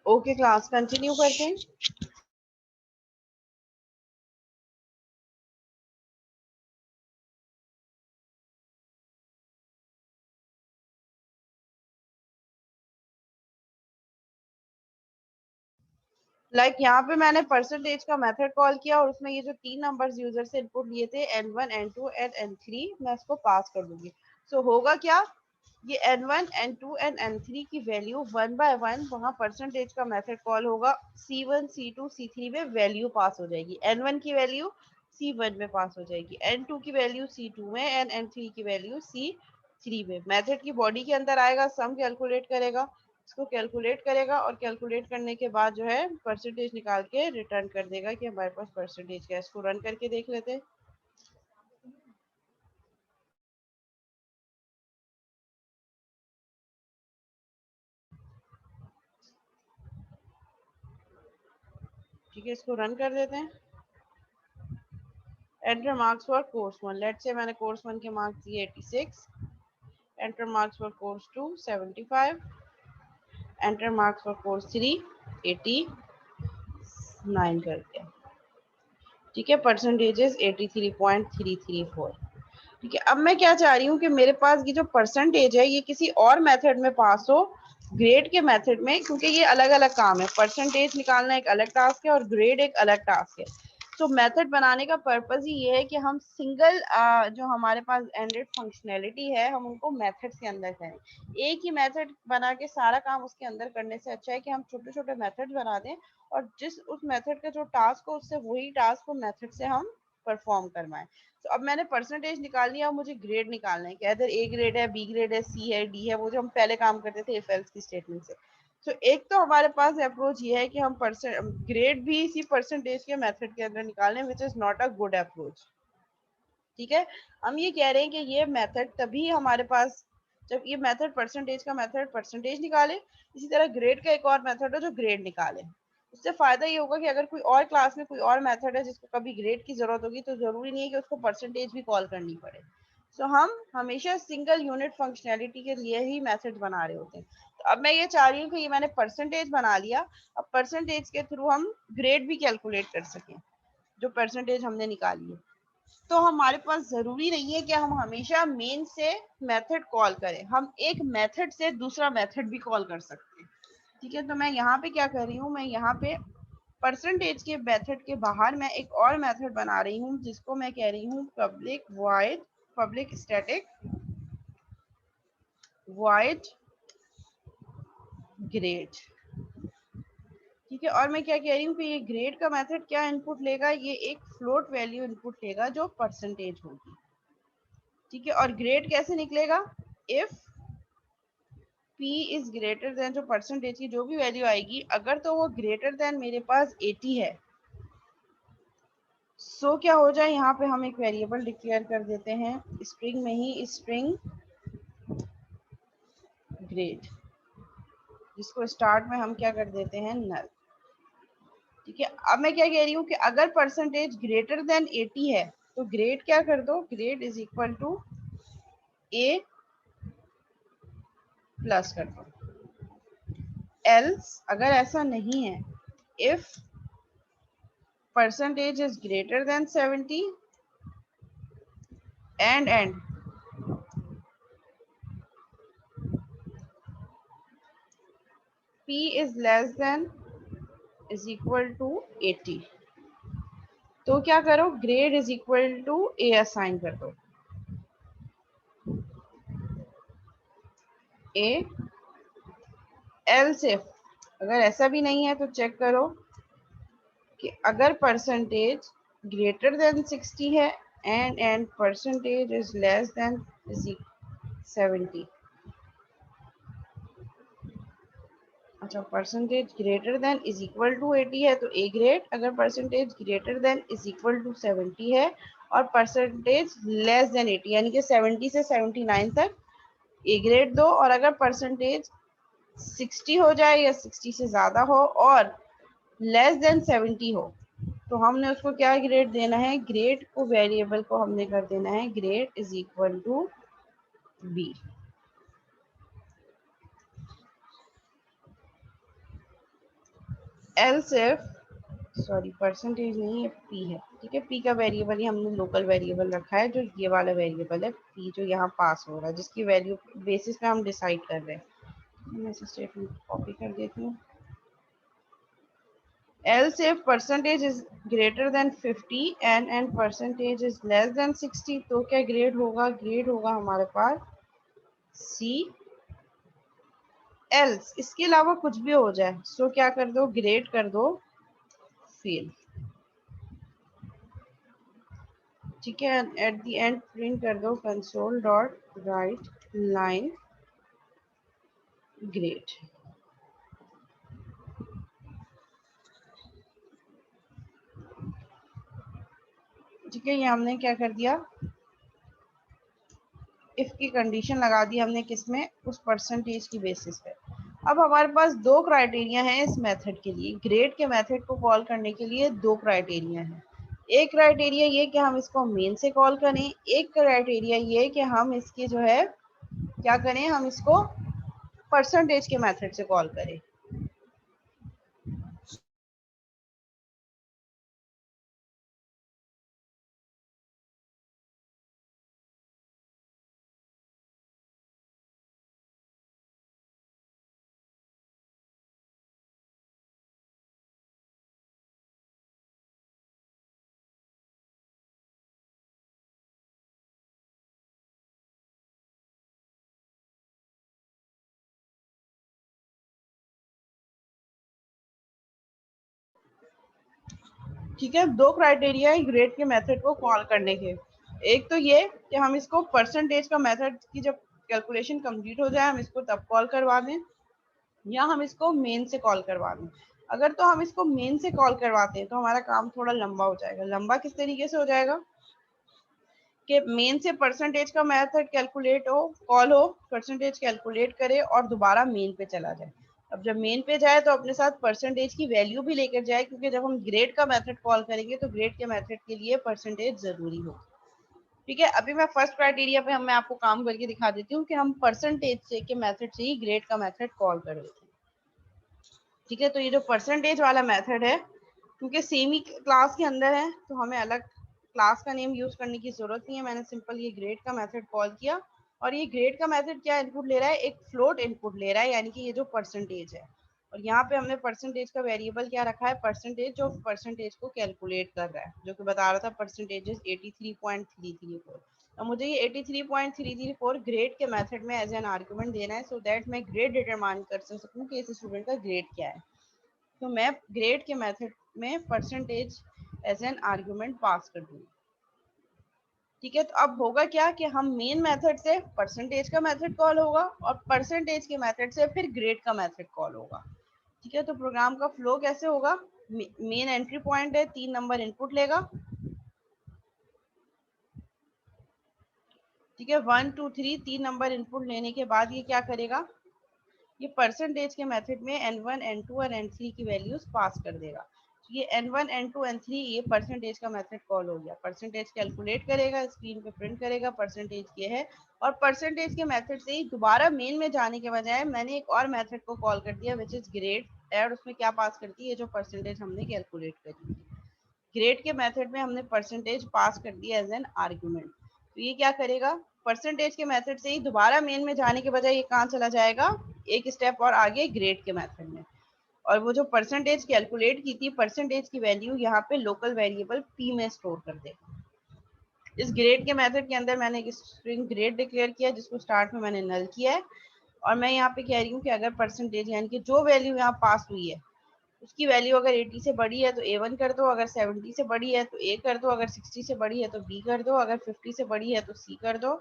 Okay class continue करते हैं। यहाँ पे मैंने परसेंटेज का मेथड कॉल किया और उसमें ये जो 3 नंबर्स यूजर से इनपुट लिए थे n1 n2 एंड n3 मैं इसको पास कर दूंगी। सो होगा क्या, ये n1 n2 एंड n3 की वैल्यू वन बाय वन वहाँ परसेंटेज का मेथड कॉल होगा, c1 c2 c3 में वैल्यू पास हो जाएगी। n1 की वैल्यू c1 में पास हो जाएगी, n2 की वैल्यू c2 में एंड n3 की वैल्यू c3 में। मेथड की बॉडी के अंदर आएगा, सम कैलकुलेट करेगा, इसको कैलकुलेट करेगा और कैलकुलेट करने के बाद जो है परसेंटेज निकाल के रिटर्न कर देगा कि हमारे पास परसेंटेज क्या है। इसको रन करके देख लेते हैं। ठीक है, इसको रन कर देते हैं। Enter marks for course one, let say मैंने कोर्स वन के मार्क्स दिए 86, enter marks for course two 75, enter marks for course three 89 कर दिया। ठीक है, परसेंटेजेस 83.334। ठीक है, अब मैं क्या चाह रही हूँ कि मेरे पास ये जो परसेंटेज है ये किसी और मेथड में पास हो, ग्रेड के मेथड में, क्योंकि ये अलग अलग काम है। परसेंटेज निकालना एक अलग टास्क है और ग्रेड एक अलग टास्क है। तो मेथड बनाने का पर्पज ही ये है कि हम सिंगल जो हमारे पास एंडेड फंक्शनैलिटी है हम उनको मेथड के अंदर करें। एक ही मेथड बना के सारा काम उसके अंदर करने से अच्छा है कि हम छोटे छोटे मेथड बना दें और जिस उस मेथड का जो टास्क हो उससे वही टास्क को मेथड से हम परफॉर्म करवाएं। तो अब मैंने परसेंटेज निकाल लिया, अब मुझे ग्रेड निकालना है कि इधर ए ग्रेड है, बी ग्रेड है, सी है, डी है, वो जो हम पहले काम करते थे इफ एल्स की स्टेटमेंट से। तो एक तो हमारे पास अप्रोच ये है कि हम ग्रेड भी इसी परसेंटेज के मेथड के अंदर निकालें, which is not a good approach. ठीक है, हम ये कह रहे हैं कि ये मेथड तभी हमारे पास जब ये मेथड परसेंटेज का मेथड परसेंटेज निकाले, इसी तरह ग्रेड का एक और मेथड है जो ग्रेड निकाले। उससे फायदा ये होगा कि अगर कोई और क्लास में कोई और मेथड है जिसको कभी ग्रेड की जरूरत होगी तो जरूरी नहीं है कि उसको परसेंटेज भी कॉल करनी पड़े। सो हम हमेशा सिंगल यूनिट फंक्शनैलिटी के लिए ही मेथड बना रहे होते हैं। तो अब मैं ये चाह रही हूँ कि ये मैंने परसेंटेज बना लिया, अब परसेंटेज के थ्रू हम ग्रेड भी कैलकुलेट कर सकें जो परसेंटेज हमने निकाली है। तो हमारे पास जरूरी नहीं है कि हम हमेशा मेन से मेथड कॉल करें, हम एक मेथड से दूसरा मेथड भी कॉल कर सकते हैं। ठीक है, तो मैं यहाँ पे क्या कर रही हूँ, मैं यहाँ पे परसेंटेज के मेथड के बाहर मैं एक और मेथड बना रही हूँ जिसको मैं कह रही हूँ public void, public static void grade. ठीक है, और मैं क्या कह रही हूँ कि ये ग्रेड का मेथड क्या इनपुट लेगा, ये एक फ्लोट वैल्यू इनपुट लेगा जो परसेंटेज होगी। ठीक है, और ग्रेड कैसे निकलेगा, if p is greater than, जो परसेंटेज की जो भी वैल्यू आएगी अगर तो वो ग्रेटर देन मेरे पास 80 है, सो क्या हो जाए, यहाँ पे हम एक वेरिएबल डिक्लेयर कर देते हैं स्ट्रिंग में ही, स्ट्रिंग ग्रेड, जिसको स्टार्ट में हम क्या कर देते हैं नल। ठीक है, अब मैं क्या कह रही हूँ कि अगर परसेंटेज ग्रेटर देन 80 है तो ग्रेड क्या कर दो, grade is equal to a plus कर दो। एल्स अगर ऐसा नहीं है, if percentage is greater than 70 and p is less than is equal to 80, तो क्या करो, grade is equal to A assign कर दो। ए एल सिर्फ अगर ऐसा भी नहीं है तो चेक करो कि अगर परसेंटेज ग्रेटर देन 60 है and percentage is less than 70। अच्छा, percentage greater than is equal to 80 है तो ए ग्रेड, अगर percentage greater than is equal to 70 है और परसेंटेज लेस देन 80 यानी कि 70 से 79 तक ए ग्रेड दो, और अगर परसेंटेज 60 हो जाए या 60 से ज्यादा हो और लेस देन 70 हो तो हमने उसको क्या ग्रेड देना है, ग्रेड को वेरिएबल को हमने कर देना है grade is equal to B. Else if, sorry percentage नहीं है, पी है, ठीक है, पी का वेरिएबल ही हमने लोकल वेरिएबल रखा है, जो ये वाला वेरिएबल है पी, जो यहाँ पास हो रहा है, जिसकी वैल्यू बेसिस पे हम डिसाइड कर रहे हैं। मैं इस स्टेटमेंट कॉपी कर देती हूँ। else if percentage is greater than 50 and percentage is less than 60, तो क्या ग्रेड होगा, ग्रेड होगा हमारे पास सी। else इसके अलावा कुछ भी हो जाए, सो क्या कर दो, ग्रेड कर दो फेल, ठीक है। एट द एंड प्रिंट कर दो console dot right line grade, ठीक है। ये हमने क्या कर दिया, इफ की कंडीशन लगा दी हमने, किसमें, उस परसेंटेज की बेसिस पे। अब हमारे पास दो क्राइटेरिया हैं इस मेथड के लिए, ग्रेड के मेथड को कॉल करने के लिए दो क्राइटेरिया हैं। एक क्राइटेरिया ये कि हम इसको मेन से कॉल करें, एक क्राइटेरिया ये कि हम इसकी जो है क्या करें, हम इसको परसेंटेज के मेथड से कॉल करें। ठीक है, दो क्राइटेरिया है ग्रेड के मेथड को कॉल करने के। एक तो ये कि हम इसको परसेंटेज का मेथड की जब कैलकुलेशन कंप्लीट हो जाए हम इसको तब कॉल करवा दें, या हम इसको मेन से कॉल करवा दें। अगर तो हम इसको मेन से कॉल करवाते हैं तो हमारा काम थोड़ा लंबा हो जाएगा। लंबा किस तरीके से हो जाएगा कि मेन से परसेंटेज का मेथड कैलकुलेट हो, कॉल हो, परसेंटेज कैलकुलेट करे और दोबारा मेन पे चला जाए। अब जब मेन पे जाए तो अपने साथ परसेंटेज की वैल्यू भी लेकर जाए, क्योंकि जब हम ग्रेड का मेथड कॉल करेंगे तो ग्रेड के मेथड के लिए परसेंटेज जरूरी हो। ठीक है, अभी मैं फर्स्ट क्राइटेरिया पे मैं आपको काम करके दिखा देती हूँ कि हम परसेंटेज से के मेथड से ही ग्रेड का मेथड कॉल कर देते हैं। ठीक है, तो ये जो परसेंटेज वाला मेथड है, क्योंकि सेम ही क्लास के अंदर है तो हमें अलग क्लास का नेम यूज करने की जरूरत नहीं है। मैंने सिंपल ये ग्रेड का मेथड कॉल किया, और ये ग्रेड का मेथड क्या इनपुट ले रहा है, एक फ्लोट इनपुट ले रहा है, यानी कि ये जो परसेंटेज है। और यहाँ पे हमने परसेंटेज का वेरिएबल क्या रखा है, परसेंटेज, जो परसेंटेज को कैलकुलेट कर रहा है, जो कि बता रहा था परसेंटेज 83.334। अब मुझे ये 83.334 ग्रेड के मेथड में एज एन आर्गुमेंट देना है, सो दैट मैं ग्रेड डिटरमाइन कर सकूँ कि इस स्टूडेंट का ग्रेड क्या है। तो मैं ग्रेड के मेथड में परसेंटेज एज एन आर्गुमेंट पास कर दूंगी। ठीक है, तो अब होगा क्या कि हम मेन मेथड से परसेंटेज का मेथड कॉल होगा और परसेंटेज के मेथड से फिर ग्रेड का मेथड कॉल होगा। ठीक है, तो प्रोग्राम का फ्लो कैसे होगा, मेन एंट्री पॉइंट है, 3 नंबर इनपुट लेगा। ठीक है, 1 2 3 3 नंबर इनपुट लेने के बाद ये क्या करेगा, ये परसेंटेज के मेथड में n1 n2 और n3 की वैल्यूज पास कर देगा। तो ये n1 n2 n3 ये परसेंटेज का मेथड कॉल हो गया। परसेंटेज कैलकुलेट करेगा, स्क्रीन पे प्रिंट करेगा परसेंटेज ये है, और परसेंटेज के मेथड से ही दोबारा मेन में जाने के बजाय मैंने एक और मेथड को कॉल कर दिया विच इज ग्रेड, और उसमें क्या पास करती है, जो परसेंटेज हमने कैलकुलेट करी। ग्रेड के मेथड में हमने परसेंटेज पास कर दिया एज एन आर्ग्यूमेंट। तो ये क्या करेगा, परसेंटेज के मेथड से ही दोबारा मेन में जाने के बजाय ये कहाँ चला जाएगा, एक स्टेप और आगे ग्रेड के मेथड में, और वो जो परसेंटेज कैलकुलेट की थी परसेंटेज की वैल्यू यहाँ पे लोकल वेरिएबल पी में स्टोर कर देगा। इस ग्रेड के मेथड के अंदर मैंने एक स्ट्रिंग ग्रेड डिक्लेयर किया जिसको स्टार्ट में मैंने नल किया है, और मैं यहाँ पे कह रही हूँ कि अगर परसेंटेज यानी कि जो वैल्यू यहाँ पास हुई है उसकी वैल्यू अगर 80 से बड़ी है तो A1 कर दो, अगर 70 से बड़ी है तो A कर दो, अगर 60 से बड़ी है तो B कर दो, अगर 50 से बड़ी है तो C कर दो,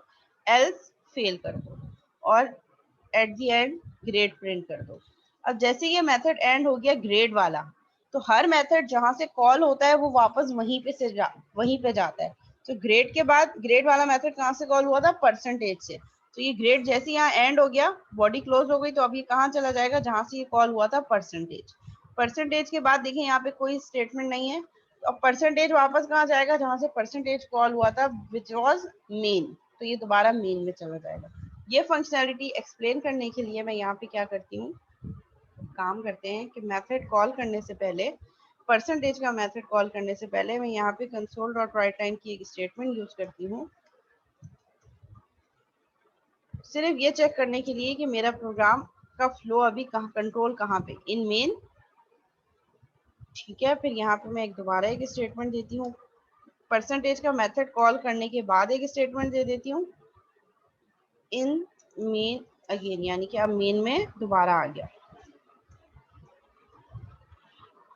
एल्स फेल कर दो, और at the end grade print कर दो। अब जैसे ये मेथड एंड हो गया ग्रेड वाला, तो हर मेथड जहां से कॉल होता है वो वापस वहीं पे जाता है। तो ग्रेड के बाद ग्रेड वाला मेथड कहाँ से कॉल हुआ था, परसेंटेज से। तो ये ग्रेड जैसे यहाँ एंड हो गया, बॉडी क्लोज हो गई, तो अब ये कहाँ चला जाएगा, जहां से ये कॉल हुआ था परसेंटेज। परसेंटेज के बाद देखिए यहाँ पे कोई स्टेटमेंट नहीं है, तो अब परसेंटेज वापस कहाँ जाएगा, जहां से परसेंटेज कॉल हुआ था विच वॉज मेन, तो ये दोबारा मेन में चला जाएगा। ये फंक्शनैलिटी एक्सप्लेन करने के लिए मैं यहाँ पे क्या करती हूँ, काम करते हैं कि मेथड कॉल करने से पहले, परसेंटेज का मेथड कॉल करने से पहले मैं यहाँ पे कंसोल डॉट राइट लाइन की एक स्टेटमेंट यूज करती हूँ, सिर्फ ये चेक करने के लिए कि मेरा प्रोग्राम का फ्लो अभी कंट्रोल कहाँ पे, इन मेन। ठीक है, फिर यहाँ पे मैं एक दोबारा एक स्टेटमेंट देती हूँ, परसेंटेज का मेथड कॉल करने के बाद एक स्टेटमेंट दे देती हूँ, इन मेन अगेन, यानी कि अब मेन में दोबारा आ गया।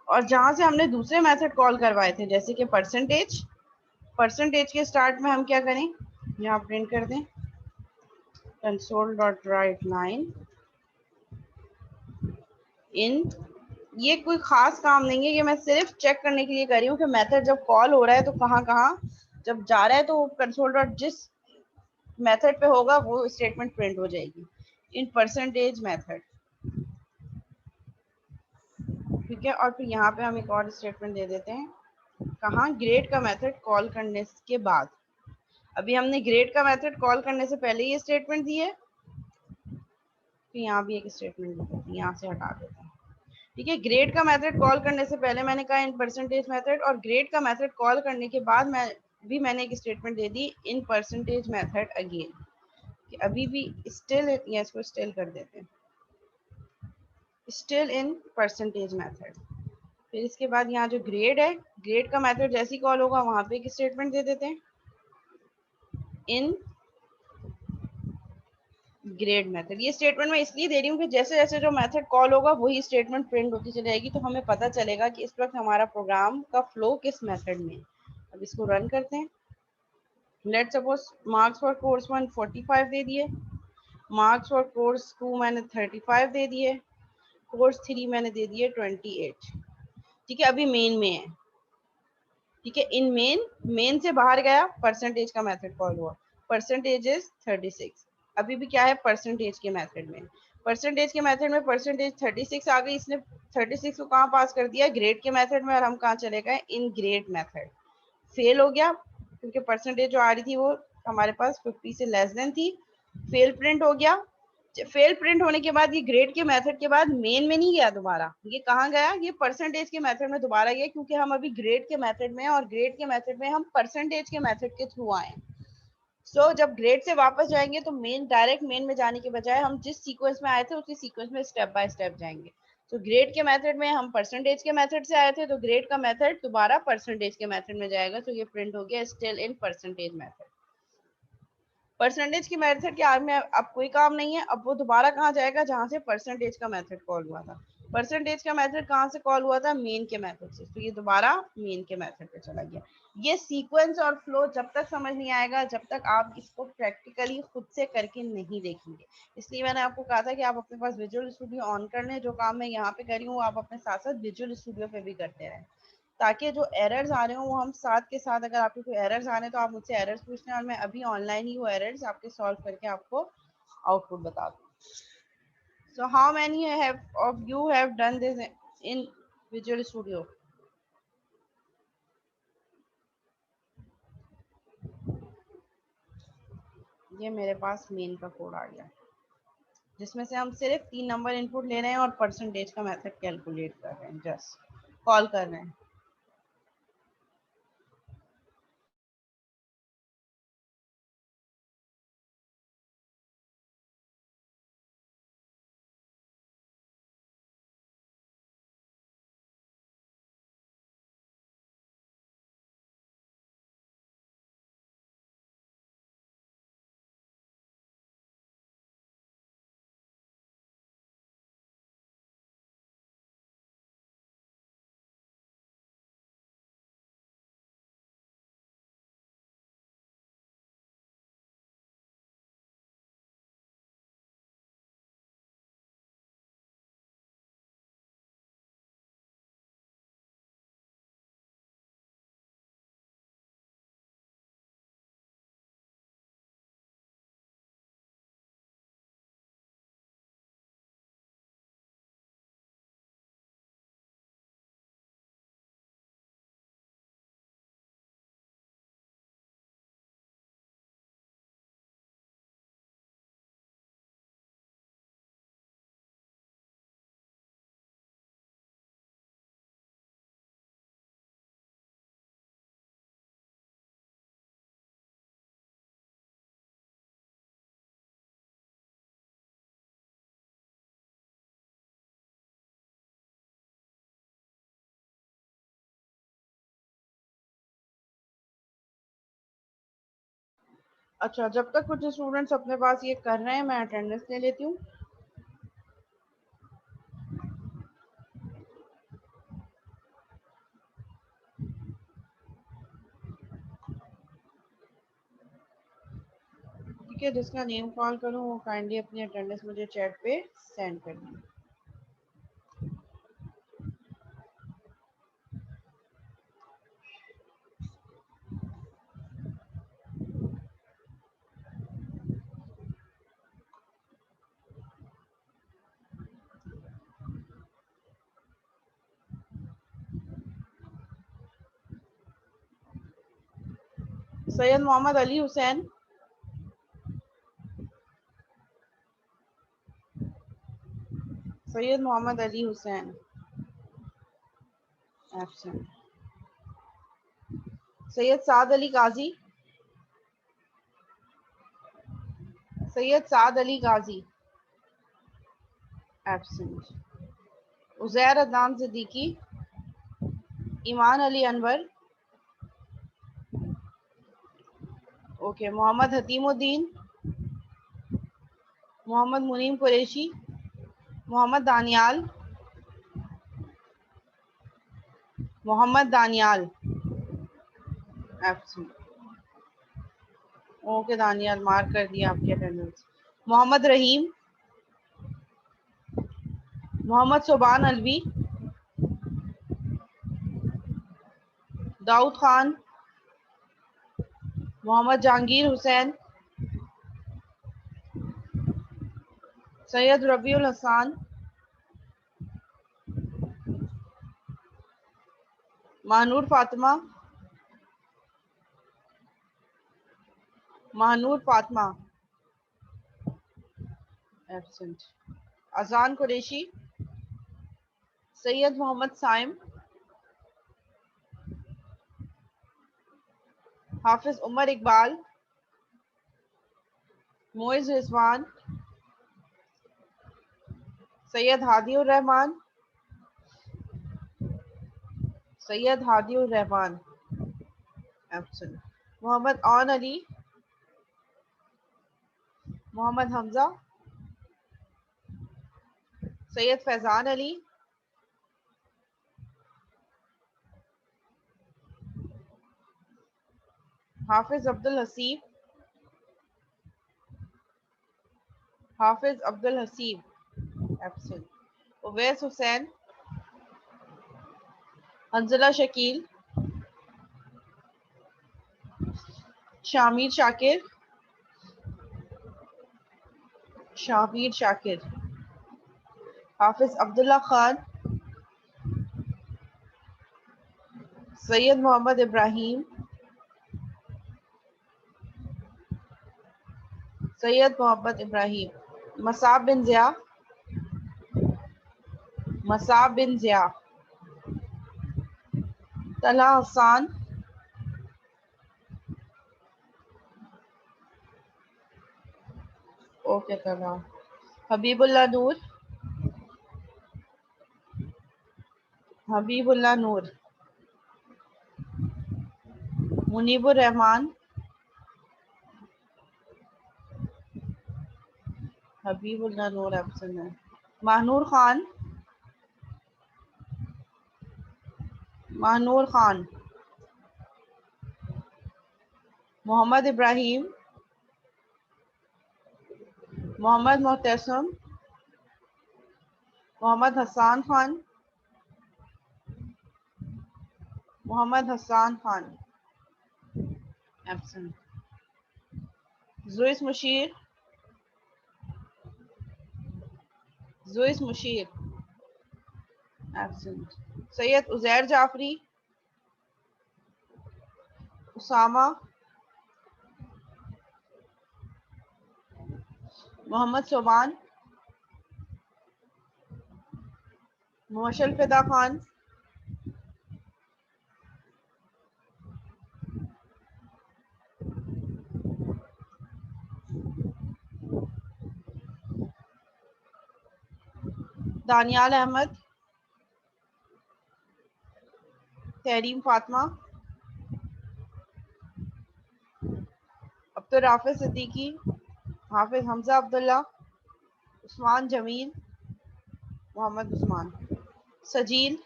और जहां से हमने दूसरे मेथड कॉल करवाए थे, जैसे कि परसेंटेज, परसेंटेज के स्टार्ट में हम क्या करें, यहाँ प्रिंट कर दें console dot right line in. ये कोई खास काम नहीं है, ये मैं सिर्फ चेक करने के लिए कर रही हूँ कि मेथड जब कॉल हो रहा है तो कहाँ कहाँ जब जा रहा है तो कंसोल डॉट जिस मेथड पे होगा वो स्टेटमेंट प्रिंट हो जाएगी, इन परसेंटेज मेथड। ठीक है, और फिर यहाँ पे हम एक और स्टेटमेंट दे देते हैं, कहाँ, ग्रेड का मेथड कॉल करने के बाद। अभी हमने ग्रेड का मेथड कॉल करने से पहले ये स्टेटमेंट दी है, तो यहाँ भी एक स्टेटमेंट दी है, यहाँ से हटा देते हैं। ठीक है, ग्रेड का मेथड कॉल करने से पहले मैंने कहा इन परसेंटेज मेथड, और ग्रेड का मेथड कॉल करने के बाद मैंने एक statement they the in percentage method again, कि अभी भी स्टिल, या इसको स्टिल कर देते हैं, स्टिल इन परसेंटेज मेथड। फिर इसके बाद यहाँ जो ग्रेड है, ग्रेड का मेथड जैसे ही कॉल होगा वहां पे एक स्टेटमेंट दे देते हैं, इन ग्रेड मेथड। ये स्टेटमेंट मैं इसलिए दे रही हूँ कि जैसे जैसे जो मेथड कॉल होगा वही स्टेटमेंट प्रिंट होती चली जाएगी, तो हमें पता चलेगा कि इस वक्त हमारा प्रोग्राम का फ्लो किस मेथड में है। अब इसको रन करते हैं। Let suppose marks for course 1 45 दे दिए, मार्क्स फॉर कोर्स 2 मैंने 35 दे दिए, कोर्स 3 मैंने दे दिए 28। ठीक है, अभी मेन में है। ठीक है, इन मेन से बाहर गया, परसेंटेज का मेथड कॉल हुआ, परसेंटेज इज 36। अभी भी क्या है, परसेंटेज के मेथड में, परसेंटेज के मेथड में परसेंटेज 36 आ गई, इसने 36 को कहाँ पास कर दिया, ग्रेड के मेथड में, और हम कहाँ चले गए, इन ग्रेड मेथड। फेल हो गया क्योंकि परसेंटेज जो आ रही थी वो हमारे पास 50 से लेस देन थी, फेल प्रिंट हो गया। फेल प्रिंट होने के बाद ये ग्रेड के मेथड के बाद मेन में नहीं गया दोबारा, ये कहाँ गया, ये परसेंटेज के मेथड में दोबारा गया, क्योंकि हम अभी ग्रेड के मेथड में हैं और ग्रेड के मेथड में हम परसेंटेज के मेथड के थ्रू आए हैं। सो जब ग्रेड से वापस जाएंगे तो मेन, डायरेक्ट मेन में जाने के बजाय हम जिस सीक्वेंस में आए थे उसी सीक्वेंस में स्टेप बाय स्टेप जाएंगे। तो ग्रेड के मेथड में हम परसेंटेज के मेथड से आए थे, तो ग्रेड का मेथड दोबारा परसेंटेज के मेथड में जाएगा, तो ये प्रिंट हो गया still in percentage method. Percentage की मेथड के आगे में अब कोई काम नहीं है, अब वो दोबारा कहाँ जाएगा, जहां से परसेंटेज का मेथड कॉल हुआ था। परसेंटेज का मेथड कहाँ से कॉल हुआ था, मेन के मेथड से, तो ये दोबारा मेन के मेथड पे चला गया। ये सीक्वेंस और फ्लो जब तक समझ नहीं आएगा, जब तक आप इसको प्रैक्टिकली खुद से करके नहीं देखेंगे। इसलिए मैंने आपको कहा था कि आप अपने पास विजुअल स्टूडियो ऑन कर लें, जो काम मैं यहाँ पे कर रही हूँ आप अपने साथ साथ विजुअल स्टूडियो पे भी करते रहें, ताकि जो एरर्स आ रहे हो वो हम साथ के साथ, अगर आपके कोई एरर्स आ रहे हैं तो आप मुझसे एरर्स पूछ लें, और मैं अभी ऑनलाइन ही वो एरर्स आपके सॉल्व करके आपको आउटपुट बता दूँ। So how many have of you have done this in visual studio? ये मेरे पास मेन का कोड आ गया, जिसमें से हम सिर्फ 3 नंबर इनपुट ले रहे हैं और परसेंटेज का मेथड कैलकुलेट कर रहे हैं, जस्ट कॉल कर रहे हैं। अच्छा, जब तक कुछ स्टूडेंट्स अपने पास ये कर रहे हैं मैं अटेंडेंस ले लेती हूँ। ठीक है, जिसका नेम कॉल करूँ वो काइंडली अपनी अटेंडेंस मुझे चैट पे सेंड कर दें। Syed Mohammad Ali Hussain, Syed Mohammad Ali Hussain absent. Syed Saad Ali Ghazi, Syed Saad Ali Ghazi absent. Uzair Adnan Siddiqui, Iman Ali Anwar, okay. Mohammad Hatimuddin, Mohammad Munim Qureshi, Mohammad Daniyal, Mohammad Daniyal absent. Okay Daniyal, mark कर दिया आपकी अटेंडेंस। मोहम्मद रहीम, मोहम्मद सुबान अलवी, दाऊद खान, मोहम्मद जहांगीर हुसैन, सैयद रबीउल हसान, महानूर फातिमा, महानूर फातिमा एब्सेंट। अजान कुरैशी, सैयद मोहम्मद साइम, हाफिज उमर इकबाल, मोइज रिजवान, सैयद हादी उर रहमान, सैयद हादी उर रहमान एब्सेंट। मोहम्मद औन अली, मोहम्मद हमजा, सैयद फैजान अली, हाफिज अब्दुल हसीब, हाफिज अब्दुल हसीब एब्सेंट। उवैस हुसैन, हंजला शकील, शामिर शाकिर, शामिर शाकिर, हाफिज अब्दुल्ला खान, सैयद मोहम्मद इब्राहिम, सैयद मोहम्मद इब्राहिम, मसाब बिन जिया, मसाब बिन जिया, तलहा हसान, ओके तलहा। हबीबुल्ला नूर, हबीबुल्ला नूर, मुनीबुर रहमान, हबीबुल्ला नूर एब्सेंट है। Mahnoor Khan, Mahnoor Khan, Mohammad Ibrahim, Mohammad मोहतसम, Mohammad Hasan Khan, Mohammad Hasan Khan absent. Juis Mushir, Juis Mushir absent. Syed Uzair Jafri, Usama, Mohammad Soban, Moshal Fida Khan, Daniyal Ahmed, Tahreem Fatima, doctor Hafiz Siddiqui, Hafiz Hamza Abdullah, Usman Jameel, Mohammad Usman, Sajeel,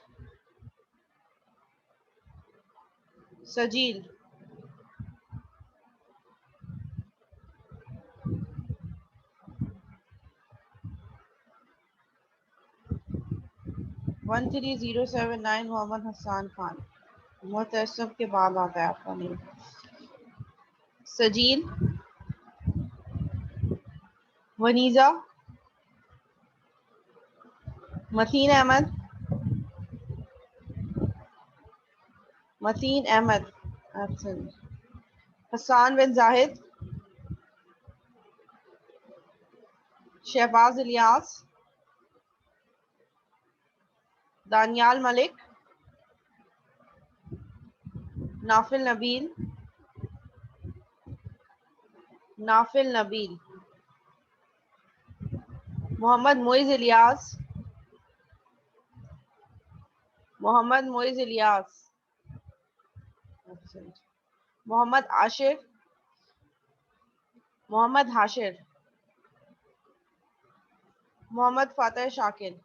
Sajeel, one 13079 Mohammad Hasan Khan, Mutassif के बाद आता है आपका name, Sajeel, Waneeza, Mateen Ahmed, Mateen Ahmed, Hasan bin Zahid, Shahbaz Ilyas, Daniyal Malik, Nafil Nabeel, Nafil Nabeel, Mohammad Moiz Ilyas, Mohammad Moiz Ilyas, Mohammad Ashir, Mohammad Hashir, Mohammad Fateh Shakir,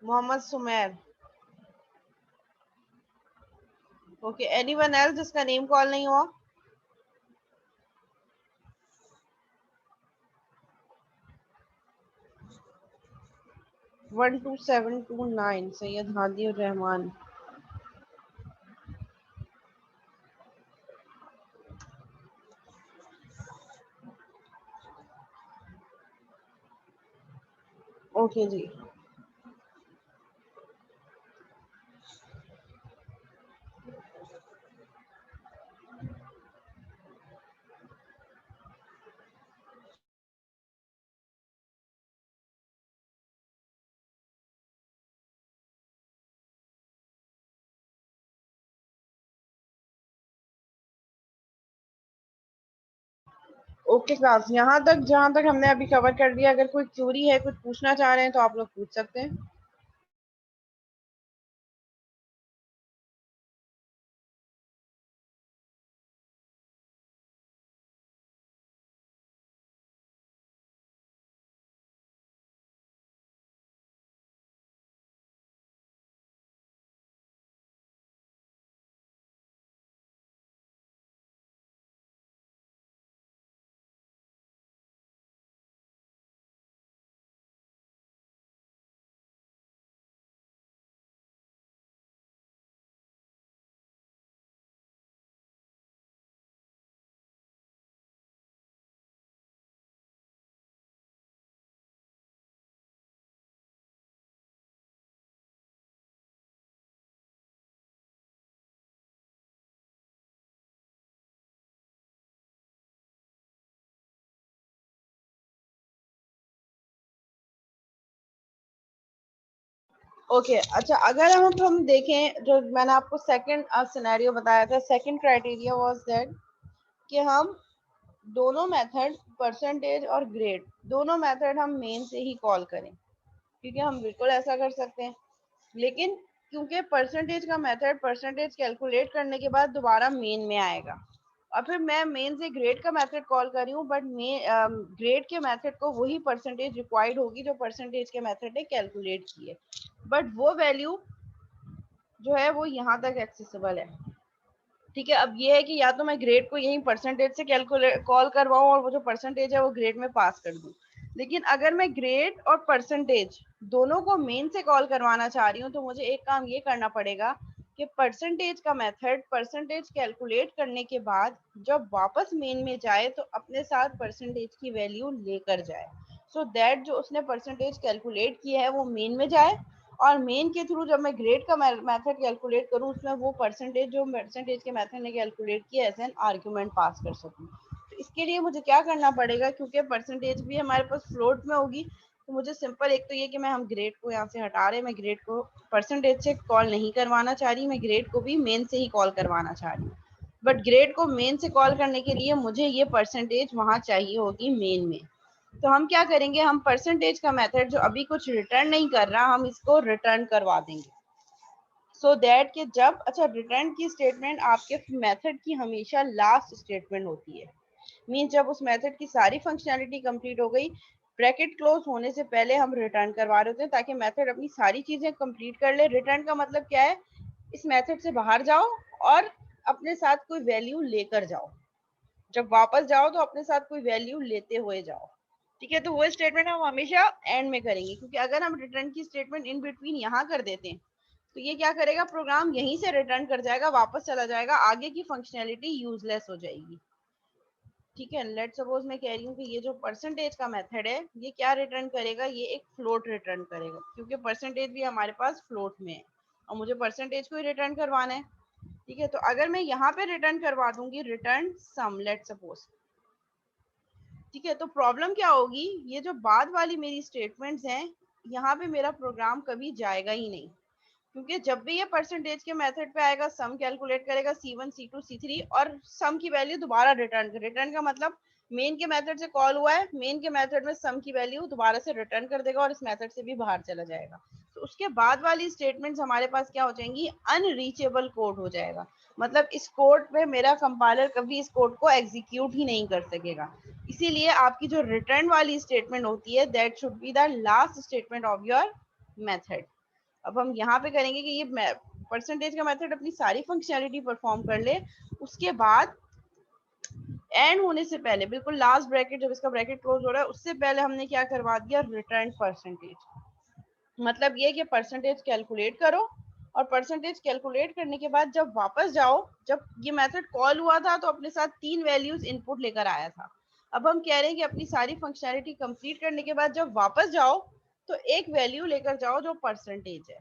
Mohammad Sumer. Okay, anyone else जिसका नेम कॉल नहीं हुआ? One 2729 Syed Hadi ur Rehman. Okay ji, okay class, यहाँ तक जहाँ तक हमने अभी कवर कर दिया। अगर कोई क्यूरी है, कुछ पूछना चाह रहे हैं तो आप लोग पूछ सकते हैं। ओके अच्छा, अगर हम देखें, जो मैंने आपको सेकंड सिनेरियो बताया था, सेकंड क्राइटेरिया वाज दैट कि हम दोनों मेथड, परसेंटेज और ग्रेड, दोनों मेथड हम मेन से ही कॉल करें, क्योंकि हम बिल्कुल ऐसा कर सकते हैं। लेकिन क्योंकि परसेंटेज का मेथड परसेंटेज कैलकुलेट करने के बाद दोबारा मेन में आएगा, और फिर मैं मेन से ग्रेड का मेथड कॉल कर रही हूँ, बट ग्रेड के मेथड को वही परसेंटेज रिक्वायर्ड होगी जो परसेंटेज के मेथड ने कैलकुलेट की है, बट वो वैल्यू जो है वो यहाँ तक एक्सेसिबल है। ठीक है, अब ये है कि या तो मैं ग्रेड को यही परसेंटेज से कैलकुलेट कॉल करवाऊँ और वो जो परसेंटेज है वो ग्रेड में पास कर दूँ, लेकिन अगर मैं ग्रेड और परसेंटेज दोनों को मेन से कॉल करवाना चाह रही हूँ तो मुझे एक काम ये करना पड़ेगा कि परसेंटेज का मेथड परसेंटेज कैलकुलेट करने के बाद जब वापस मेन में जाए तो अपने साथ परसेंटेज की वैल्यू लेकर जाए, सो दैट जो उसने परसेंटेज कैलकुलेट किया है वो मेन में जाए, और मेन के थ्रू जब मैं ग्रेड का मेथड कैलकुलेट करूं उसमें वो परसेंटेज जो परसेंटेज के मेथड ने कैलकुलेट किया एज एन आर्ग्यूमेंट पास कर सकूं। तो इसके लिए मुझे क्या करना पड़ेगा, क्योंकि परसेंटेज भी हमारे पास फ्लोट में होगी, तो मुझे सिंपल एक तो ये कि मैं हम ग्रेड को यहाँ से हटा रहे, मैं ग्रेड को परसेंटेज से कॉल नहीं करवाना चाह रही, मैं ग्रेड को भी मेन से ही कॉल करवाना चाह रही हूँ, बट ग्रेड को मेन से कॉल करने के लिए मुझे ये परसेंटेज वहां चाहिए होगी मेन में। तो हम क्या करेंगे, हम परसेंटेज का मेथड जो अभी कुछ रिटर्न नहीं कर रहा, हम इसको रिटर्न करवा देंगे। सो दैट कि जब अच्छा रिटर्न की स्टेटमेंट आपके मेथड की हमेशा लास्ट स्टेटमेंट होती है। मीन जब उस मेथड की सारी फंक्शनैलिटी कंप्लीट हो गई, ब्रैकेट क्लोज होने से पहले हम रिटर्न करवा रहे होते हैं ताकि मेथड अपनी सारी चीजें कंप्लीट कर ले। रिटर्न का मतलब क्या है, इस मेथड से बाहर जाओ और अपने साथ कोई वैल्यू लेकर जाओ। जब वापस जाओ तो अपने साथ कोई वैल्यू लेते हुए जाओ। ठीक है, तो वो स्टेटमेंट हम हमेशा एंड में करेंगे, क्योंकि अगर हम रिटर्न की स्टेटमेंट इन बिटवीन यहाँ कर देते हैं तो ये क्या करेगा, प्रोग्राम यहीं से रिटर्न कर जाएगा, वापस चला जाएगा, आगे की फंक्शनैलिटी यूजलेस हो जाएगी। ठीक है, लेट सपोज मैं कह रही हूँ कि ये जो परसेंटेज का मेथड है ये क्या रिटर्न करेगा, ये एक फ्लोट रिटर्न करेगा, क्योंकि परसेंटेज भी हमारे पास फ्लोट में है और मुझे परसेंटेज को ही रिटर्न करवाना है। ठीक है, तो अगर मैं यहाँ पे रिटर्न करवा दूंगी रिटर्न सम, लेट सपोज, ठीक है, तो प्रॉब्लम क्या होगी, ये जो बाद वाली मेरी स्टेटमेंट्स हैं यहाँ पे मेरा प्रोग्राम कभी जाएगा ही नहीं, क्योंकि जब भी ये परसेंटेज के मेथड पे आएगा सम कैलकुलेट करेगा C1 C2 C3 और सम की वैल्यू दोबारा रिटर्न कर, रिटर्न का मतलब मेन के मेथड से कॉल हुआ है, मेन के मेथड में सम की वैल्यू दोबारा से रिटर्न कर देगा और इस मेथड से भी बाहर चला जाएगा। तो उसके बाद वाली स्टेटमेंट्स हमारे पास क्या हो जाएंगी, अनरीचेबल कोड हो जाएगा। मतलब इस कोड पे मेरा कंपाइलर कभी इस कोड को एग्जीक्यूट ही नहीं कर सकेगा। इसीलिए आपकी जो रिटर्न वाली स्टेटमेंट होती है that should be the last statement of your method. अब हम यहाँ पे करेंगे कि ये परसेंटेज का मेथड अपनी सारी फंक्शनैलिटी परफॉर्म कर ले, उसके बाद एंड होने से पहले बिल्कुल लास्ट ब्रैकेट जब इसका ब्रैकेट क्लोज हो रहा है उससे पहले हमने क्या करवा दिया, रिटर्न परसेंटेज। मतलब ये कि परसेंटेज कैलकुलेट करो और परसेंटेज कैलकुलेट करने के बाद जब वापस जाओ, जब ये मेथड कॉल हुआ था तो अपने साथ 3 वैल्यूज इनपुट लेकर आया था। अब हम कह रहे हैं कि अपनी सारी फंक्शनैलिटी कंप्लीट करने के बाद जब वापस जाओ तो एक वैल्यू लेकर जाओ जो परसेंटेज है।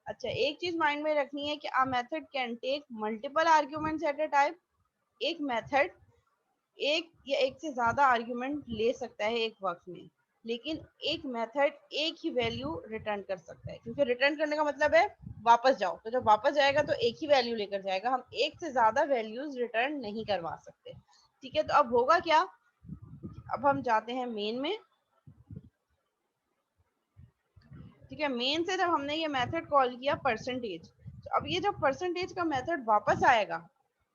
अच्छा, एक चीज माइंड में रखनी है कि a method can take multiple arguments at a time। एक मेथड एक या एक से ज्यादा आर्ग्यूमेंट ले सकता है एक वक्त में, लेकिन एक मेथड एक ही वैल्यू रिटर्न कर सकता है, क्योंकि रिटर्न करने का मतलब है वापस जाओ, तो जब वापस जाएगा तो एक ही वैल्यू लेकर जाएगा, हम एक से ज्यादा वैल्यूज रिटर्न नहीं करवा सकते। ठीक है, तो अब होगा क्या, अब हम जाते हैं मेन में। ठीक है, मेन से जब हमने ये मेथड कॉल किया परसेंटेज, तो अब ये जब परसेंटेज का मेथड वापस आएगा,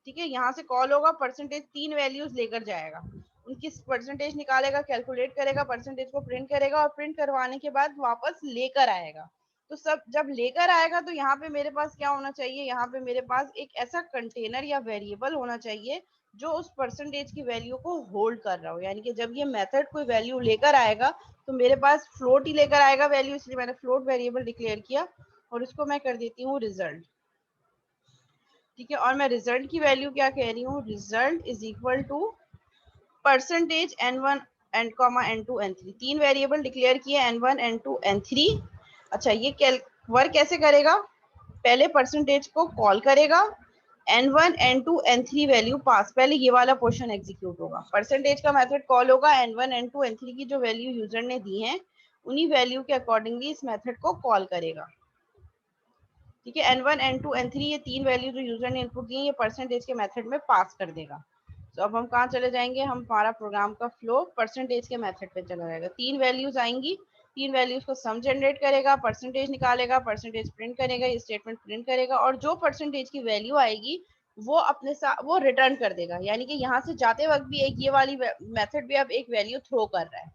ठीक है, यहाँ से कॉल होगा, परसेंटेज 3 वैल्यूज लेकर जाएगा, उनकी परसेंटेज निकालेगा, कैलकुलेट करेगा, परसेंटेज को प्रिंट करेगा और प्रिंट करवाने के बाद वापस लेकर आएगा। तो सब जब लेकर आएगा तो यहाँ पे मेरे पास क्या होना चाहिए, यहाँ पे मेरे पास एक ऐसा कंटेनर या वेरिएबल होना चाहिए जो उस परसेंटेज की वैल्यू को होल्ड कर रहा हो। यानी कि जब ये मेथड कोई वैल्यू लेकर आएगा तो मेरे पास फ्लोट ही लेकर आएगा वैल्यू, इसलिए मैंने फ्लोट वेरिएबल डिक्लेयर किया और इसको मैं कर देती हूँ रिजल्ट। ठीक है, और मैं रिजल्ट की वैल्यू क्या कह रही हूँ, result is equal to percentage n1 n comma n2 n3, 3 variable declare किए n1 n2 n3। अच्छा, ये वर्क कैसे करेगा, पहले परसेंटेज को कॉल करेगा, n1 n2 n3 value pass, पहले ये वाला पोर्शन एग्जीक्यूट होगा, परसेंटेज का मेथड कॉल होगा, n1 n2 n3 की जो वैल्यू यूजर ने दी है उन्हीं वैल्यू के अकॉर्डिंगली इस मेथड को कॉल करेगा। ठीक है, n1 n2 n3 ये 3 वैल्यू जो यूजर ने इनपुट दी है ये परसेंटेज के मेथड में पास कर देगा। तो अब हम कहाँ चले जाएंगे, हम हमारा प्रोग्राम का फ्लो परसेंटेज के मेथड पे चला जाएगा, 3 वैल्यूज आएंगी, 3 वैल्यूज को सम जनरेट करेगा, परसेंटेज निकालेगा, परसेंटेज प्रिंट करेगा, ये स्टेटमेंट प्रिंट करेगा और जो परसेंटेज की वैल्यू आएगी वो अपने साथ वो रिटर्न कर देगा। यानी कि यहाँ से जाते वक्त भी एक ये वाली मेथड भी अब एक वैल्यू थ्रो कर रहा है।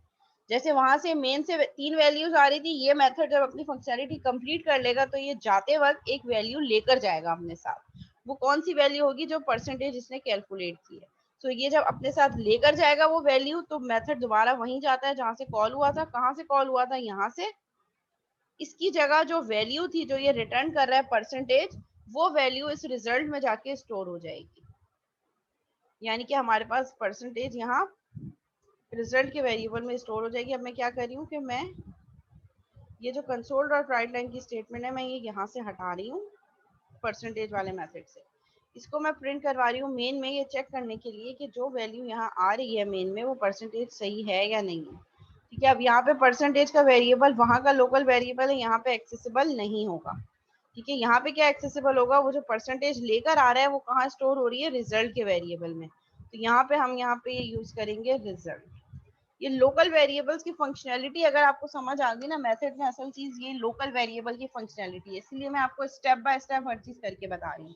जैसे वहां से मेन से 3 वैल्यूज आ रही थी, ये मेथड जब अपनी फंक्शनैलिटी कंप्लीट कर लेगा तो ये जाते वक्त एक वैल्यू लेकर जाएगा अपने साथ। वो कौन सी वैल्यू होगी, जो परसेंटेज इसने कैलकुलेट की है। तो ये जब अपने साथ लेकर जाएगा वो वैल्यू, तो मेथड दोबारा वहीं जाता है जहां से कॉल हुआ था। कहाँ से कॉल हुआ था, यहाँ से। इसकी जगह जो वैल्यू थी जो ये रिटर्न कर रहा है परसेंटेज, वो वैल्यू इस रिजल्ट में जाके स्टोर हो जाएगी। यानी कि हमारे पास परसेंटेज यहाँ रिजल्ट के वेरिएबल में स्टोर हो जाएगी। अब मैं क्या कर रही हूँ कि मैं ये जो कंसोल डॉट राइट लाइन की स्टेटमेंट है मैं ये यहाँ से हटा रही हूँ परसेंटेज वाले मेथड से, इसको मैं प्रिंट करवा रही हूँ मेन में, ये चेक करने के लिए कि जो वैल्यू यहाँ आ रही है मेन में वो परसेंटेज सही है या नहीं है। ठीक है, अब यहाँ पे परसेंटेज का वेरिएबल वहाँ का लोकल वेरिएबल है, यहाँ पे एक्सेसिबल नहीं होगा। ठीक है, यहाँ पे क्या एक्सेसिबल होगा, वो जो परसेंटेज लेकर आ रहा है वो कहाँ स्टोर हो रही है, रिजल्ट के वेरिएबल में। तो यहाँ पे हम यहाँ पे यूज करेंगे रिजल्ट। ये लोकल वेरिएबल्स की फंक्शनैलिटी अगर आपको समझ आ गई ना मेथड में, असल चीज ये लोकल वेरिएबल की फंक्शनैलिटी है, इसलिए मैं आपको स्टेप बाय स्टेप हर चीज करके बता रही हूँ।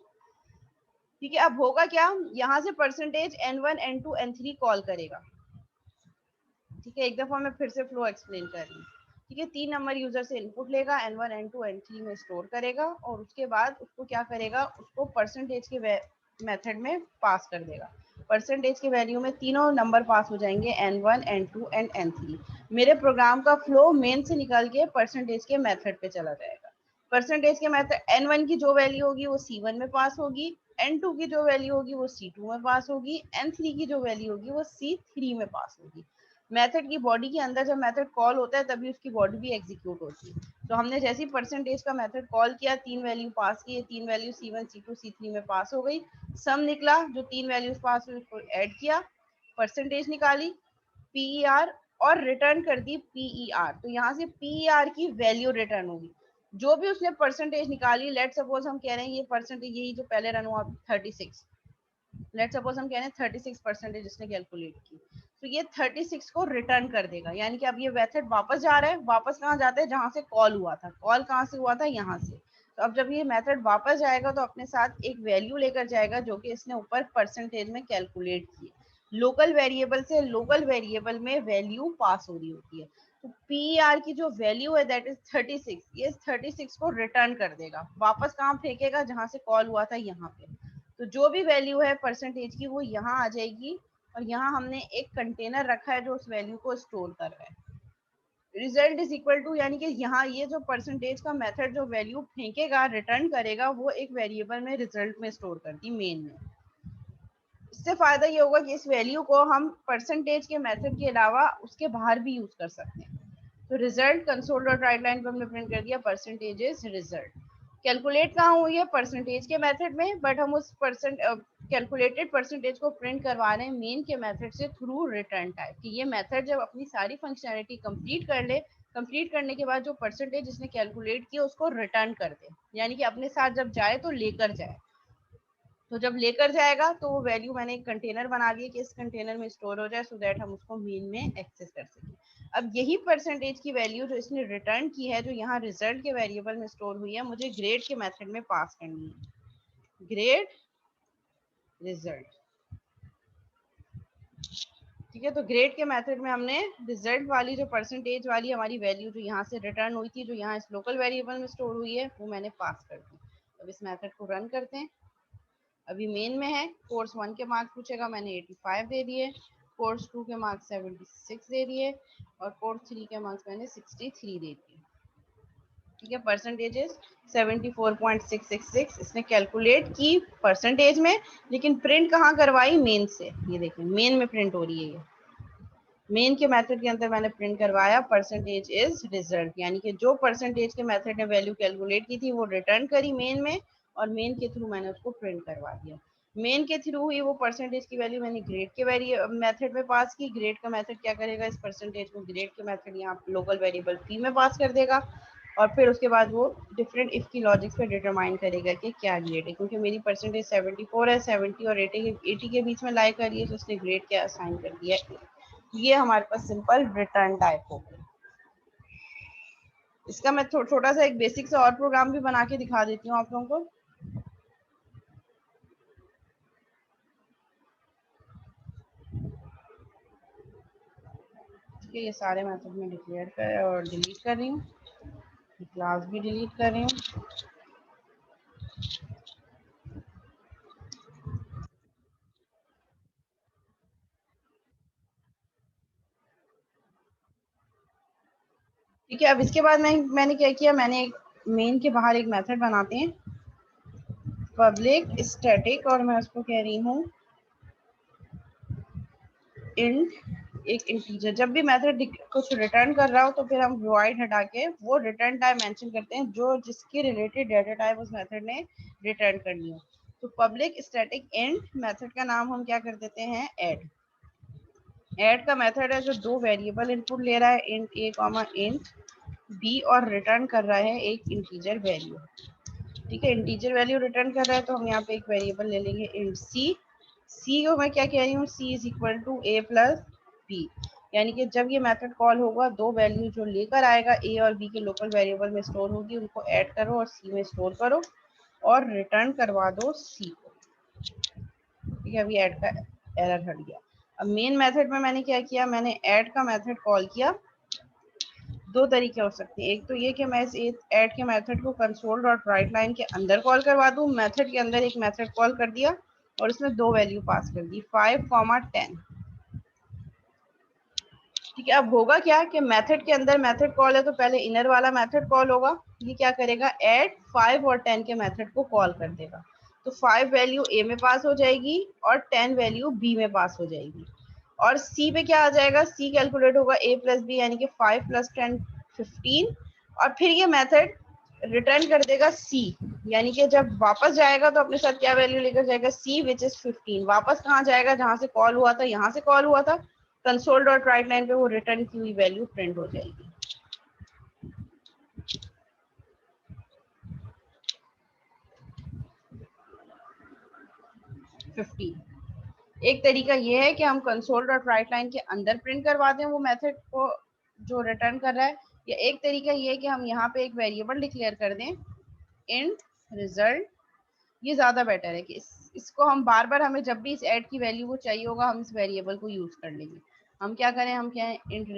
ठीक है, अब होगा क्या, यहाँ से percentage n1 n2 n3 call करेगा। ठीक है, एक दफा मैं फिर से फ्लो एक्सप्लेन कर रही हूँ। ठीक है, 3 नंबर यूजर से इनपुट लेगा, n1 n2 n3 में स्टोर करेगा और उसके बाद उसको क्या करेगा, उसको परसेंटेज के मेथड में पास कर देगा। परसेंटेज के वैल्यू में तीनों नंबर पास हो जाएंगे, n1 n2 एंड n3। मेरे प्रोग्राम का फ्लो मेन से निकल के परसेंटेज के मेथड पे चला जाएगा। परसेंटेज के मेथड n1 की जो वैल्यू होगी वो c1 में पास होगी, n2 की जो वैल्यू होगी वो c2 में पास होगी, n3 की जो वैल्यू होगी वो c3 में पास होगी। मेथड की बॉडी के अंदर जब मेथड कॉल होता है तभी उसकी बॉडी भी एग्जीक्यूट होती है। तो हमने जैसे ही परसेंटेज का मेथड कॉल किया, 3 वैल्यू पास की, 3 वैल्यू c1 c2 c3 में पास हो गई। सम निकला, जो 3 वैल्यूज पास हुई उसको ऐड किया, परसेंटेज निकाली PER और रिटर्न कर दी PER। तो यहाँ से PER की वैल्यू रिटर्न होगी। जो भी उसने परसेंटेज निकाली, लेट सपोज हम कह रहे हैं ये परसेंटेज, यही जो पहले रन हुआ 36, लेट सपोज हम कह रहे हैं 36% इसने कैलकुलेट की, तो ये 36 को रिटर्न कर देगा। यानी कि अब ये मेथड वापस जा रहा है, वापस कहाँ जाता है, जहां से कॉल हुआ था। कॉल कहाँ से हुआ था, यहाँ से। तो अब जब ये मेथड वापस जाएगा तो अपने साथ एक वैल्यू लेकर जाएगा जो कि इसने ऊपर परसेंटेज में कैलकुलेट की। लोकल वेरिएबल से लोकल वेरिएबल में वैल्यू पास हो रही होती है। तो PER की जो वैल्यू है दैट इज 36, ये 36 को रिटर्न कर देगा, वापस कहाँ फेंकेगा, जहां से कॉल हुआ था यहाँ पे। तो जो भी वैल्यू है परसेंटेज की वो यहाँ आ जाएगी और यहाँ हमने एक कंटेनर रखा है जो उस वैल्यू को स्टोर कर रहा है। रिजल्ट इज इक्वल टू, यानी कि यहाँ ये जो परसेंटेज का मेथड जो वैल्यू फेंकेगा, रिटर्न करेगा, वो एक वेरिएबल में रिजल्ट में स्टोर कर दी, मेन में। इससे फायदा ये होगा कि इस वैल्यू को हम परसेंटेज के मेथड के अलावा उसके बाहर भी यूज कर सकते हैं। तो result console dot right line पर हमने प्रिंट कर दिया परसेंटेज इज रिजल्ट। कैलकुलेट कहाँ हुई है, परसेंटेज के मेथड में, बट हम उस कैलकुलेटेड परसेंटेज को प्रिंट करवा रहे हैं मेन के मेथड से थ्रू रिटर्न टाइप। कि ये मेथड जब अपनी सारी फंक्शनैलिटी कंप्लीट कर ले, कंप्लीट करने के बाद जो परसेंटेज इसने कैलकुलेट किया उसको रिटर्न कर दे, यानी कि अपने साथ जब जाए तो लेकर जाए। तो जब लेकर जाएगा तो वो वैल्यू मैंने एक कंटेनर बना दिया कि इस कंटेनर में स्टोर हो जाए, सो दैट हम उसको मेन में एक्सेस कर सकें। अब यही परसेंटेज की वैल्यू जो इसने रिटर्न की है, जो यहाँ रिजल्ट के वेरिएबल में स्टोर हुई है, मुझे ग्रेड के मेथड में पास करनी है। ग्रेड रिजल्ट, ठीक है। तो ग्रेड के मेथड में हमने रिजल्ट वाली जो परसेंटेज वाली हमारी वैल्यू जो यहाँ से रिटर्न हुई थी, जो यहाँ इस लोकल वेरिएबल में स्टोर हुई है, वो मैंने पास कर दी। अब इस मेथड को रन करते हैं। अभी मेन में है, कोर्स 1 के मार्क्स पूछेगा, मैंने 85 दे दिए, कोर्स 2 के मार्क्स 76 दे दिए और कोर्स 3 के मार्क्स मैंने 63 दे दिए। ठीक है, परसेंटेजेस 74.666 इसने कैलकुलेट की परसेंटेज में, लेकिन प्रिंट कहाँ करवाई, मेन से। ये देखिए मेन में प्रिंट हो रही है, ये मेन के मेथड के अंदर मैंने प्रिंट करवाया परसेंटेज इज रिजल्ट। यानी कि जो परसेंटेज के मेथड ने वैल्यू कैलकुलेट की थी वो रिटर्न करी मेन में, और मेन के थ्रू मैंने उसको प्रिंट करवा दिया। मेन के थ्रू ही वो परसेंटेज की वैल्यू मैंने ग्रेड के मेथड में पास की। ग्रेड का मेथड क्या करेगा, इस परसेंटेज को ग्रेड के मेथड यहाँ लोकल वेरिएबल p में पास कर देगा, और फिर उसके बाद वो डिफरेंट इफ की लॉजिक पे डिटरमाइन करेगा कि क्या ग्रेड है। क्योंकि मेरी परसेंटेज 74 है, 70 और 80 के बीच में लाई कर रही है, तो उसने ग्रेड क्या असाइन कर दिया है। ये हमारे पास सिंपल रिटर्न टाइप हो गया। इसका मैं छोटा सा एक बेसिक सा और प्रोग्राम भी बना के दिखा देती हूँ आप लोगों को। ठीक है, ये सारे मेथड में डिक्लेयर कर और डिलीट कर रही हूँ, क्लास भी डिलीट कर रही हूँ। ठीक है, अब इसके बाद मैंने क्या किया, मैंने एक मेन के बाहर एक मेथड बनाते हैं, पब्लिक स्टैटिक, और मैं उसको कह रही हूँ इंट, एक इंटीजर। जब भी मेथड कुछ रिटर्न कर रहा हो तो फिर हम वॉइड हटा के वो रिटर्न टाइप मेंशन करते हैं जो जिसके रिलेटेड डाटा टाइप उस मेथड ने रिटर्न करनी हो। तो पब्लिक स्टैटिक इंट मेथड का नाम हम क्या कर देते हैं, ऐड। ऐड का मेथड है जो दो वेरिएबल इनपुट ले रहा है, int a comma int b, और रिटर्न कर रहा है एक इंटीजर वैल्यू। ठीक है, इंटीजर वैल्यू रिटर्न कर रहा है, तो हम यहाँ पे एक वेरिएबल ले लेंगे इंट c। c को मैं क्या कह रही हूँ, c is equal to a plus b, यानी कि जब ये मेथड कॉल होगा, दो वैल्यू जो लेकर आएगा ए और बी के लोकल वेरिएबल में स्टोर होगी, उनको ऐड करो और सी में स्टोर करो और रिटर्न करवा दो सी को। ठीक है, अभी ऐड का एरर हट गया। अब मेन मेथड में मैंने क्या किया, मैंने ऐड का मेथड कॉल किया। दो तरीके हो सकते हैं, एक तो ये कि मैं इस ऐड के मेथड को कंसोल डॉट राइट लाइन के अंदर कॉल करवा दूं, मेथड के अंदर एक मेथड कॉल कर दिया और इसमें दो वैल्यू पास कर दी 5, 10। ठीक है, अब होगा क्या कि मेथड के अंदर मेथड कॉल है तो पहले इनर वाला मेथड कॉल होगा, ये क्या करेगा, ऐड 5 और 10 के मेथड को कॉल कर देगा। तो 5 वैल्यू ए में पास हो जाएगी और 10 वैल्यू बी में पास हो जाएगी। और सी पे क्या आ जाएगा, सी कैलकुलेट होगा ए प्लस बी, यानी कि 5 + 10 15। और फिर ये मेथड रिटर्न कर देगा सी, यानी कि जब वापस जाएगा तो अपने साथ क्या वैल्यू लेकर जाएगा, सी विच इज 15। वापस कहाँ जाएगा, जहां से कॉल हुआ था, यहाँ से कॉल हुआ था, कंसोल डॉट राइट लाइन पे वो रिटर्न की हुई वैल्यू प्रिंट हो जाएगी। 15। एक तरीका ये है कि हम कंसोल डॉट राइट लाइन के अंदर प्रिंट करवा दें वो मेथड को जो रिटर्न कर रहा है, या एक तरीका ये है कि हम यहाँ पे एक वेरिएबल डिक्लेयर कर दें इंट रिजल्ट। ये ज्यादा बेटर है कि इसको हम बार बार, हमें जब भी इस ऐड की वैल्यू को चाहिए होगा हम इस वेरिएबल को यूज कर लेंगे। हम क्या करें, हम क्या है, int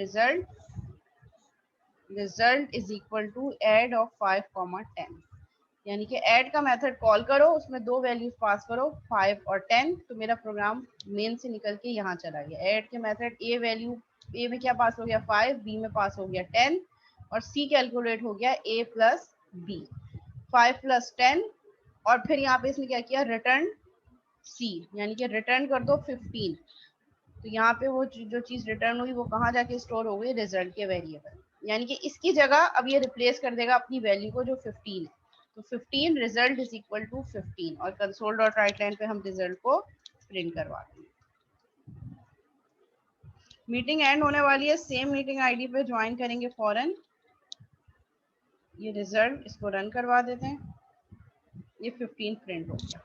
result is equal to add of 5, 10। यानी कि ऐड का मेथड कॉल करो, उसमें दो वैल्यूज पास करो 5 और 10। तो मेरा प्रोग्राम मेन से निकल के यहाँ चला गया। ऐड के मेथड ए वैल्यू, ए में क्या पास हो गया 5, बी में पास हो गया 10 और सी कैलकुलेट हो गया ए प्लस बी 5 + 10। और फिर यहाँ पे इसने क्या किया, रिटर्न सी, यानी कि रिटर्न कर दो 15। तो यहाँ पे वो जो चीज रिटर्न हुई वो कहाँ जाके स्टोर हो गई, रिजल्ट के वेरिएबल। यानी कि इसकी जगह अब ये रिप्लेस कर देगा अपनी वैल्यू को जो 15 है। तो 15 रिजल्ट इज इक्वल टू 15 और कंसोल डॉट राइट लाइन पे हम रिजल्ट को प्रिंट करवा देंगे। मीटिंग एंड होने वाली है, सेम मीटिंग आईडी पे ज्वाइन करेंगे फौरन। ये रिजल्ट इसको रन करवा देते हैं, ये 15 प्रिंट हो गया।